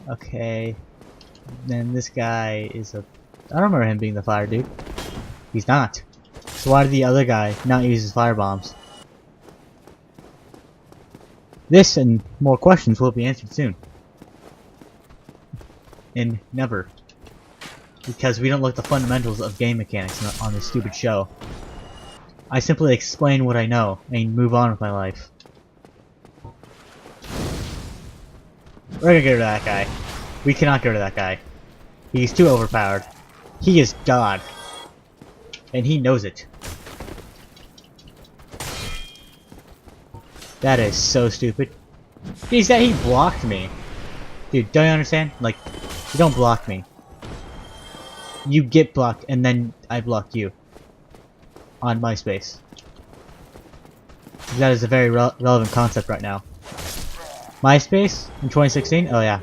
Okay. Then this guy is a... I don't remember him being the fire dude. He's not. So why did the other guy not use his fire bombs? This and more questions will be answered soon. And never. Because we don't look at the fundamentals of game mechanics on this stupid show. I simply explain what I know and move on with my life. We're gonna get rid of that guy. We cannot get rid of that guy. He's too overpowered. He is God. And he knows it. That is so stupid. He said he blocked me. Dude, don't you understand? Like, you don't block me. You get blocked and then I block you. On MySpace. That is a very relevant concept right now. MySpace in 2016? Oh yeah.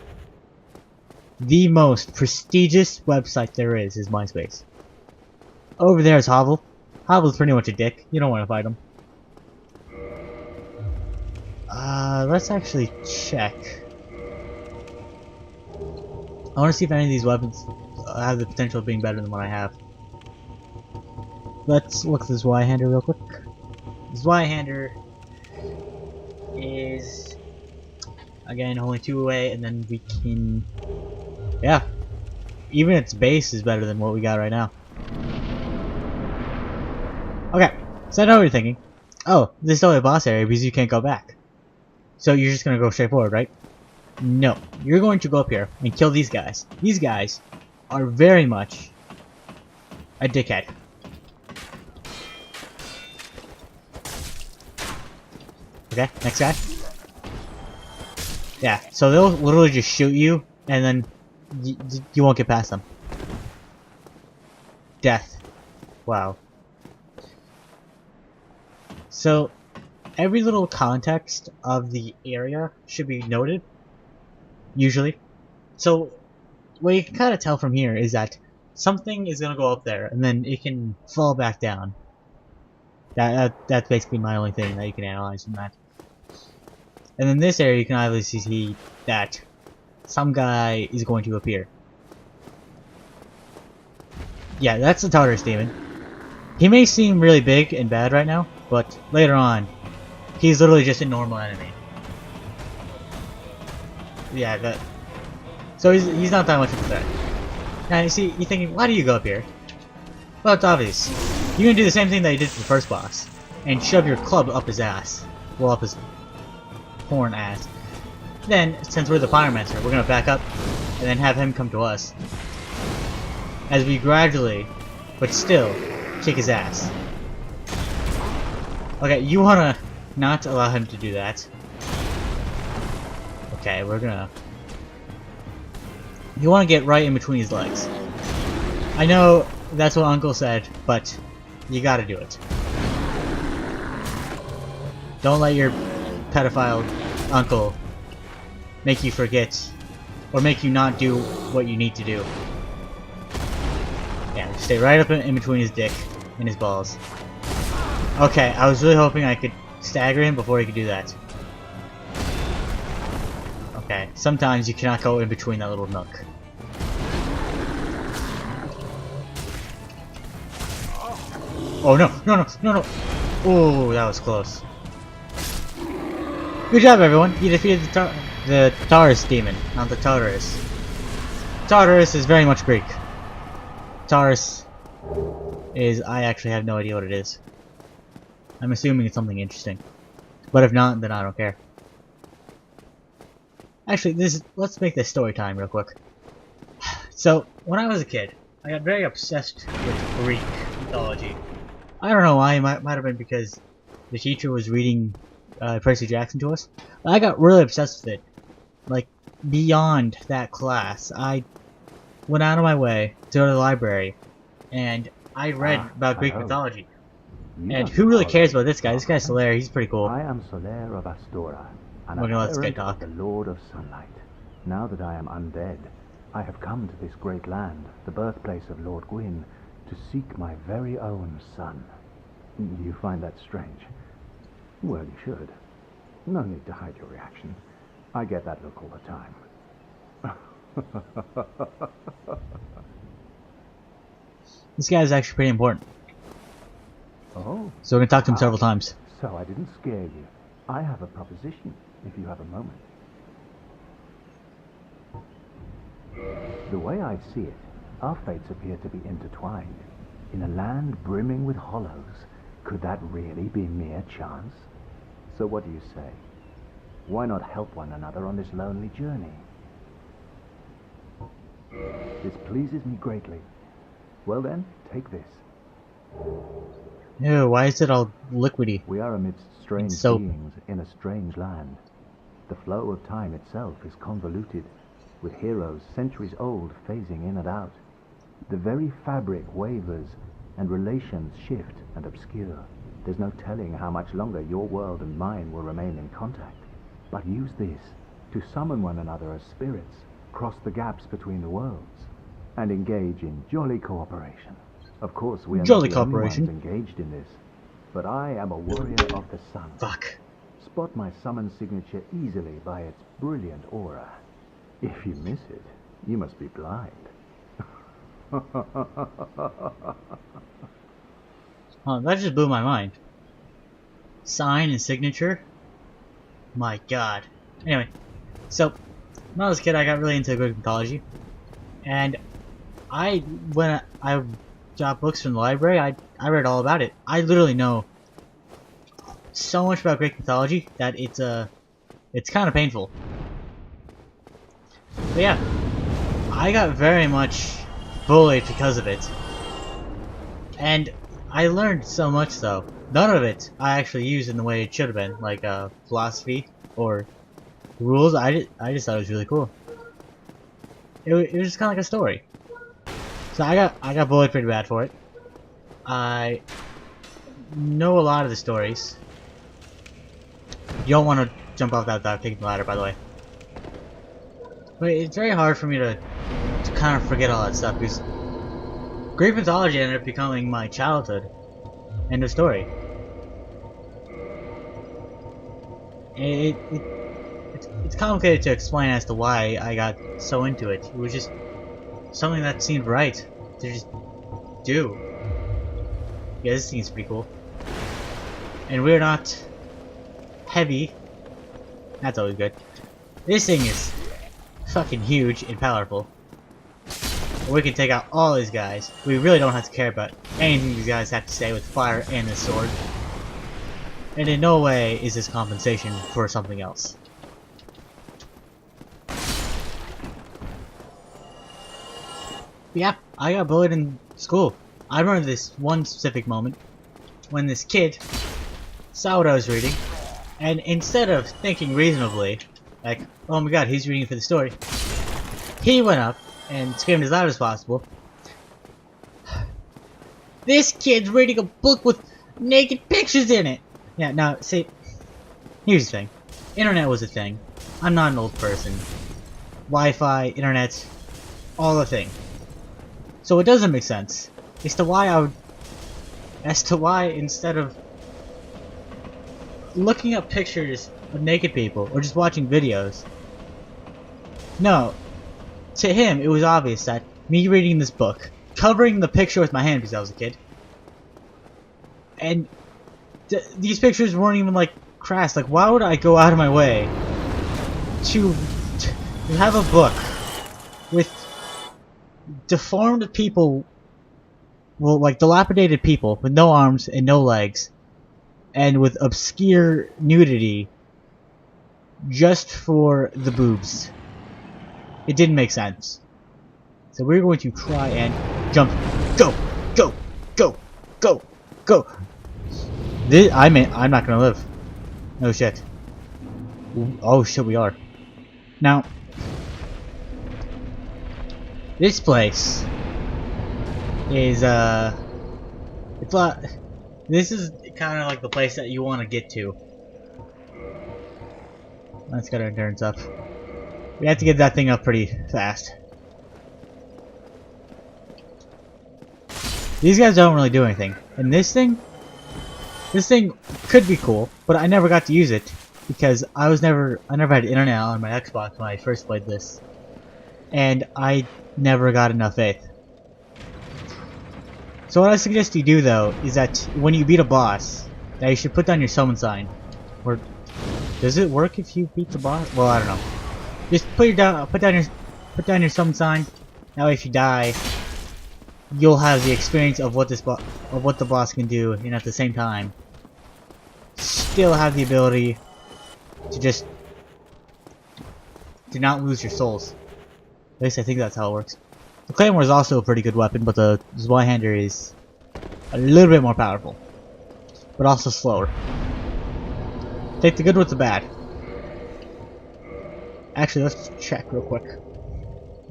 The most prestigious website there is MySpace. Over there is Hovel. Hovel's pretty much a dick. You don't want to fight him. Let's actually check. I want to see if any of these weapons have the potential of being better than what I have. Let's look at this Y-hander real quick. This Y-hander is, again, only 2 away, and then we can... Yeah. Even its base is better than what we got right now. Okay, so I know what you're thinking. Oh, this is only a boss area because you can't go back. So you're just gonna go straight forward, right? No. You're going to go up here and kill these guys. These guys are very much a dickhead. Okay, next guy. Yeah, so they'll literally just shoot you, and then you won't get past them. Death. Wow. So, every little context of the area should be noted, usually. So, what you can kind of tell from here is that something is going to go up there, and then it can fall back down. That's basically my only thing that you can analyze from that. And in this area, you can obviously see that some guy is going to appear. Yeah, that's the Tartarus demon. He may seem really big and bad right now, but later on, he's literally just a normal enemy. Yeah, that. So he's not that much of a threat. Now you see, you're thinking, why do you go up here? Well, it's obvious. You're gonna do the same thing that you did to the first boss, and shove your club up his ass. Well, up his horn ass. Then, since we're the Pyromancer, we're gonna back up, and then have him come to us. As we gradually, but still, kick his ass. Okay, you wanna not allow him to do that. Okay, we're gonna... You wanna get right in between his legs. I know that's what Uncle said, but you gotta do it. Don't let your pedophile uncle make you forget, or make you not do what you need to do. Yeah, stay right up in between his dick and his balls. Okay, I was really hoping I could stagger him before he could do that. Okay, sometimes you cannot go in between that little nook. Oh no, no, no, no, no! Oh, that was close. Good job, everyone! You defeated the Tartarus demon, not the Tartarus. Tartarus is very much Greek. Tartarus is... I actually have no idea what it is. I'm assuming it's something interesting. But if not, then I don't care. Actually, let's make this story time real quick. So, when I was a kid, I got very obsessed with Greek mythology. I don't know why, it might have been because the teacher was reading Percy Jackson to us. But I got really obsessed with it. Like, beyond that class, I went out of my way to go to the library, and I read about Greek mythology. And who really cares about this guy? This guy's Solaire, he's pretty cool. I am Solaire of Astora, and We're gonna let this guy adherent talk. of the Lord of Sunlight. Now that I am undead, I have come to this great land, the birthplace of Lord Gwyn, to seek my very own son. You find that strange? Well, you should. No need to hide your reaction. I get that look all the time. This guy is actually pretty important. Oh, So we're gonna talk to him several times. so I didn't scare you. I have a proposition, if you have a moment. The way I see it, our fates appear to be intertwined. In a land brimming with hollows, could that really be mere chance? So what do you say? Why not help one another on this lonely journey? This pleases me greatly. Well then, take this. Ew, why is it all liquidy? We are amidst strange soap. beings in a strange land. The flow of time itself is convoluted, with heroes centuries old phasing in and out. The very fabric wavers, and relations shift and obscure. There's no telling how much longer your world and mine will remain in contact. But use this to summon one another as spirits, cross the gaps between the worlds, and engage in jolly cooperation. Of course, we are Jolly not the only cooperation. ones engaged in this, but I am a warrior of the sun. Fuck. Spot my summon signature easily by its brilliant aura. If you miss it, you must be blind. Oh, that just blew my mind. Sign and signature? My god. Anyway, so when I was a kid, I got really into Greek mythology, and when I got books from the library, I read all about it. I literally know so much about Greek mythology that it's kind of painful. But yeah, I got very much bullied because of it, and I learned so much though. None of it I actually used in the way it should have been, like philosophy or rules. I just thought it was really cool. It was just kind of like a story. So I got bullied pretty bad for it. I know a lot of the stories. You don't want to jump off that without taking the ladder, by the way. But it's very hard for me to kind of forget all that stuff because Greek mythology ended up becoming my childhood. End of story. It's complicated to explain as to why I got so into it. It was just something that seemed right to just do. Yeah, this seems pretty cool. And we're not heavy. That's always good. This thing is fucking huge and powerful. We can take out all these guys. We really don't have to care about anything these guys have to say with fire and the sword. And in no way is this compensation for something else. Yeah, I got bullied in school. I remember this one specific moment when this kid saw what I was reading, and instead of thinking reasonably, like, oh my god, he's reading for the story, he went up and screamed as loud as possible, "This kid's reading a book with naked pictures in it!" Yeah, now, see, here's the thing. Internet was a thing. I'm not an old person. Wi-Fi, internet, all a thing. So it doesn't make sense as to why instead of looking up pictures of naked people or just watching videos, no, to him it was obvious that me reading this book, covering the picture with my hand because I was a kid, and these pictures weren't even like crass. Like, why would I go out of my way to have a book with deformed people, well, like dilapidated people with no arms and no legs, and with obscure nudity just for the boobs? It didn't make sense. So we're going to try and jump. Go! Go! Go! Go! Go! I'm not gonna live. No shit. Oh shit, we are. Now, this place is this is kind of like the place that you want to get to. Let's get our endurance up. We have to get that thing up pretty fast. These guys don't really do anything, and this thing could be cool, but I never got to use it because I never had internet on my Xbox when I first played this. and I never got enough faith. So what I suggest you do though is that when you beat a boss, that you should put down your summon sign. Or does it work if you beat the boss? Well, I don't know. Just put down your summon sign. That way, if you die, you'll have the experience of what the boss can do, and at the same time, still have the ability to not lose your souls. At least I think that's how it works. The Claymore is also a pretty good weapon, but the Zweihander is a little bit more powerful, but also slower. Take the good with the bad. Actually, let's check real quick.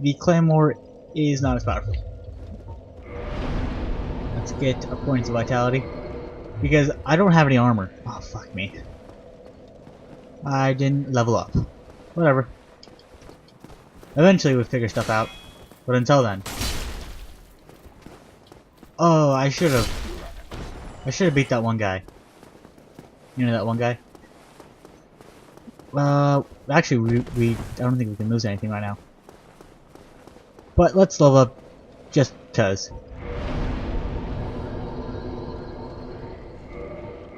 The Claymore is not as powerful. Let's get a point of vitality. Because I don't have any armor. Oh, fuck me. I didn't level up. Whatever. Eventually we'll figure stuff out. But until then. Oh, I should have beat that one guy. You know that one guy? Actually, I don't think we can lose anything right now. But let's level up just cause.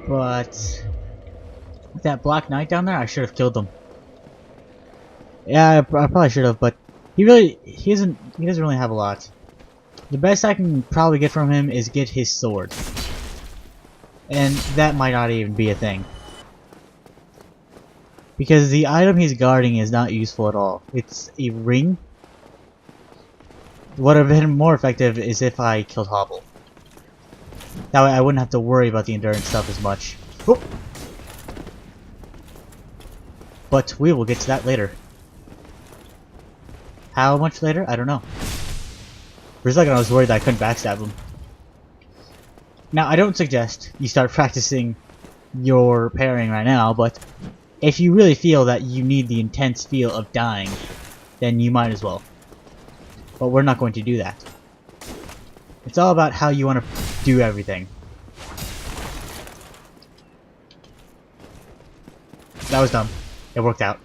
But with that Black Knight down there, I should have killed him. Yeah, I probably should have, but he doesn't really have a lot. The best I can probably get from him is get his sword. And that might not even be a thing. Because the item he's guarding is not useful at all. It's a ring. What would have been more effective is if I killed Hobble. That way I wouldn't have to worry about the endurance stuff as much. Oh. But we will get to that later. How much later? I don't know. For a second I was worried that I couldn't backstab him. Now I don't suggest you start practicing your parrying right now, but if you really feel that you need the intense feel of dying, then you might as well. But we're not going to do that. It's all about how you want to do everything. That was dumb. It worked out.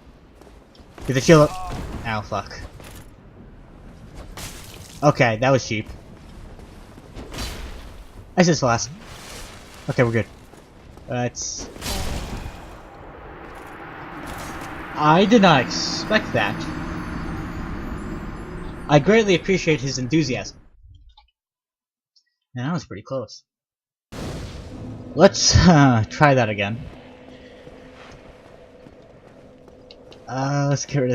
Get the shield up. Ow, fuck. Okay, that was cheap. I said last. Okay, we're good. Let's... I did not expect that. I greatly appreciate his enthusiasm. And that was pretty close. Let's try that again. Let's get rid of